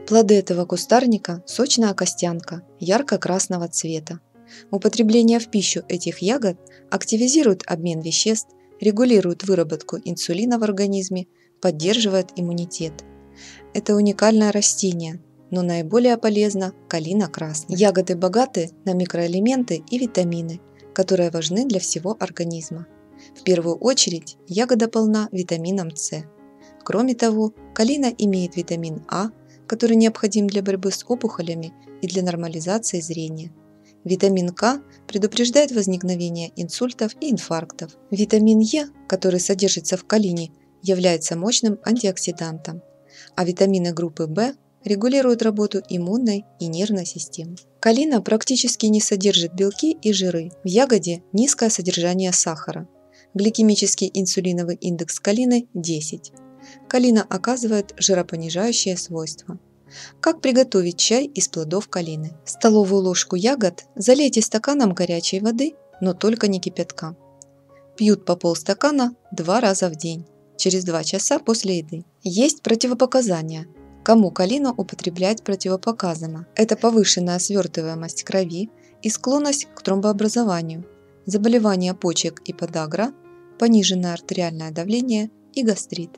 Плоды этого кустарника – сочная костянка, ярко-красного цвета. Употребление в пищу этих ягод активизирует обмен веществ, регулирует выработку инсулина в организме, поддерживает иммунитет. Это уникальное растение, но наиболее полезно калина красная. Ягоды богаты на микроэлементы и витамины, которые важны для всего организма. В первую очередь ягода полна витамином С. Кроме того, калина имеет витамин А, который необходим для борьбы с опухолями и для нормализации зрения. Витамин К предупреждает возникновение инсультов и инфарктов. Витамин Е, который содержится в калине, является мощным антиоксидантом, а витамины группы В регулируют работу иммунной и нервной системы. Калина практически не содержит белки и жиры. В ягоде низкое содержание сахара. Гликемический инсулиновый индекс калины 10. Калина оказывает жиропонижающее свойство. Как приготовить чай из плодов калины? Столовую ложку ягод залейте стаканом горячей воды, но только не кипятка. Пьют по полстакана 2 раза в день, через 2 часа после еды. Есть противопоказания. Кому калину употреблять противопоказано? Это повышенная свертываемость крови и склонность к тромбообразованию, заболевания почек и подагра, пониженное артериальное давление и гастрит.